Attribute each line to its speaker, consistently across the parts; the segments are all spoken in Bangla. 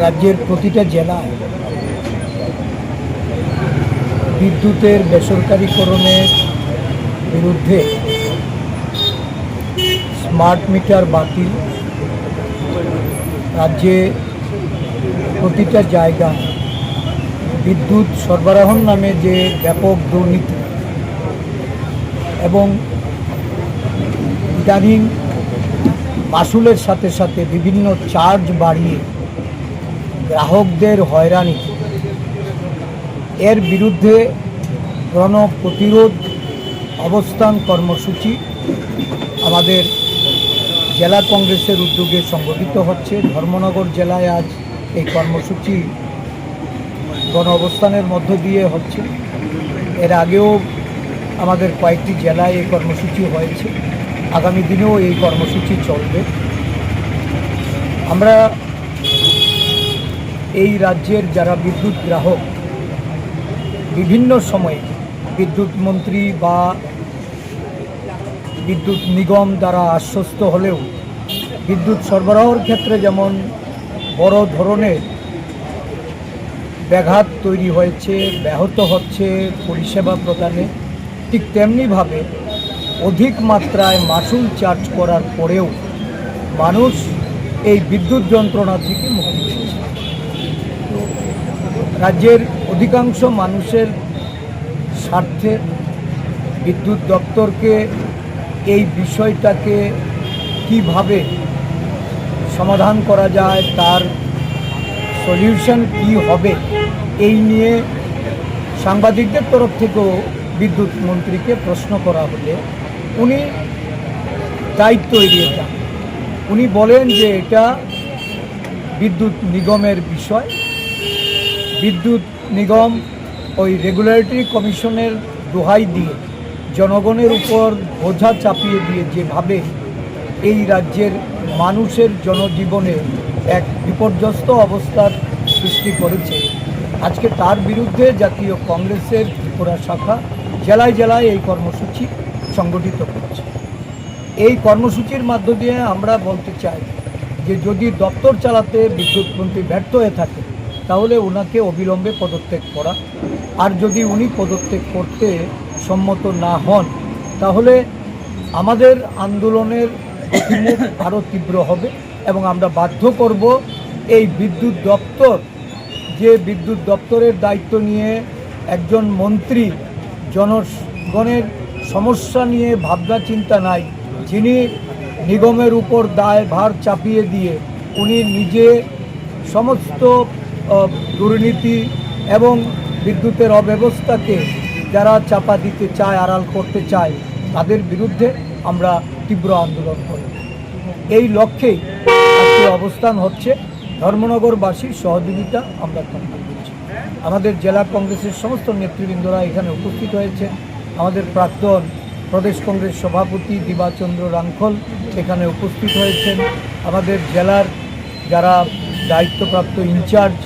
Speaker 1: রাজ্যের প্রতিটা জেলায় বিদ্যুতের বেসরকারীকরণের বিরুদ্ধে স্মার্ট মিটার বাতিল, রাজ্যে প্রতিটা জায়গায় বিদ্যুৎ সরবরাহর নামে যে ব্যাপক দুর্নীতি এবং ইদানিং মাসুলের সাথে সাথে বিভিন্ন চার্জ বাড়িয়ে গ্রাহকদের হয়রানি, এর বিরুদ্ধে গণপ্রতিরোধ অবস্থান কর্মসূচি আমাদের জেলা কংগ্রেসের উদ্যোগে সংগঠিত হচ্ছে। ধর্মনগর জেলায় আজ এই কর্মসূচি গণ অবস্থানের মধ্য দিয়ে হচ্ছে। এর আগেও আমাদের কয়েকটি জেলায় এই কর্মসূচি হয়েছে, আগামী দিনেও এই কর্মসূচি চলবে। আমরা এই রাজ্যের যারা বিদ্যুৎ গ্রাহক, বিভিন্ন সময়ে বিদ্যুৎ মন্ত্রী বা বিদ্যুৎ নিগম দ্বারা আশ্বস্ত হলেও বিদ্যুৎ সরবরাহের ক্ষেত্রে যেমন বড় ধরনের ব্যাঘাত তৈরি হয়েছে, ব্যাহত হচ্ছে পরিষেবা প্রদানে, ঠিক তেমনিভাবে অধিক মাত্রায় মাসুল চার্জ করার পরেও মানুষ এই বিদ্যুৎ যন্ত্রণা থেকে মুক্তি পেয়েছে। রাজ্যের অধিকাংশ মানুষের স্বার্থে বিদ্যুৎ দপ্তরকে এই বিষয়টাকে কিভাবে সমাধান করা যায়, তার সলিউশন কি হবে, এই নিয়ে সাংবাদিকদের তরফ থেকেও বিদ্যুৎ মন্ত্রীকে প্রশ্ন করা হলে উনি দায়িত্ব এড়িয়ে যান। উনি বলেন যে এটা বিদ্যুৎ নিগমের বিষয়, বিদ্যুৎ নিগম ওই রেগুলেটরি কমিশনের দোহাই দিয়ে জনগণের উপর বোঝা চাপিয়ে দিয়ে যেভাবে এই রাজ্যের মানুষের জনজীবনে এক বিপর্যস্ত অবস্থার সৃষ্টি করেছে, আজকে তার বিরুদ্ধে জাতীয় কংগ্রেসের ত্রিপুরা শাখা জেলায় জেলায় এই কর্মসূচি সংগঠিত করছে। এই কর্মসূচির মধ্য দিয়ে আমরা বলতে চাই যে যদি দপ্তর চালাতে বিদ্যুৎ মন্ত্রী ব্যর্থ হয়ে থাকে তাহলে ওনাকে অবিলম্বে পদত্যাগ করা, আর যদি উনি পদত্যাগ করতে সম্মত না হন তাহলে আমাদের আন্দোলনের গতিমুখ আরও তীব্র হবে এবং আমরা বাধ্য করব এই বিদ্যুৎ দপ্তর, যে বিদ্যুৎ দপ্তরের দায়িত্ব নিয়ে একজন মন্ত্রী জনগণের সমস্যা নিয়ে ভাবনা চিন্তা নাই, যিনি নিগমের উপর দায়ভার চাপিয়ে দিয়ে উনি নিজে সমস্ত দুর্নীতি এবং বিদ্যুতের অব্যবস্থাকে যারা চাপা দিতে চায়, আড়াল করতে চায়, তাদের বিরুদ্ধে আমরা তীব্র আন্দোলন করি। এই লক্ষ্যেই আজকে অবস্থান হচ্ছে। ধর্মনগরবাসীর সহযোগিতা আমরা কামনা করছি। আমাদের জেলা কংগ্রেসের সমস্ত নেতৃবৃন্দরা এখানে উপস্থিত হয়েছে। আমাদের প্রাক্তন প্রদেশ কংগ্রেস সভাপতি দিবাচন্দ্র রাংখল এখানে উপস্থিত হয়েছেন। আমাদের জেলার যারা দায়িত্বপ্রাপ্ত ইনচার্জ,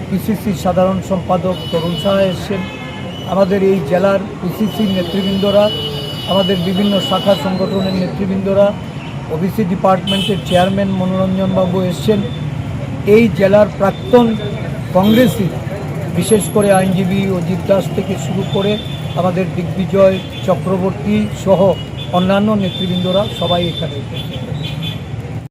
Speaker 1: পিসিসির সাধারণ সম্পাদক তরুণ সাহা এসছেন। আমাদের এই জেলার পিসিসির নেতৃবৃন্দরা, আমাদের বিভিন্ন শাখা সংগঠনের নেতৃবৃন্দরা, ওবিসি ডিপার্টমেন্টের চেয়ারম্যান মনোরঞ্জনবাবু এসছেন। এই জেলার প্রাক্তন কংগ্রেসী, বিশেষ করে আইনজীবী অজিত দাস থেকে শুরু করে আমাদের দিগ্বিজয় চক্রবর্তী সহ অন্যান্য নেতৃবৃন্দরা সবাই এখানে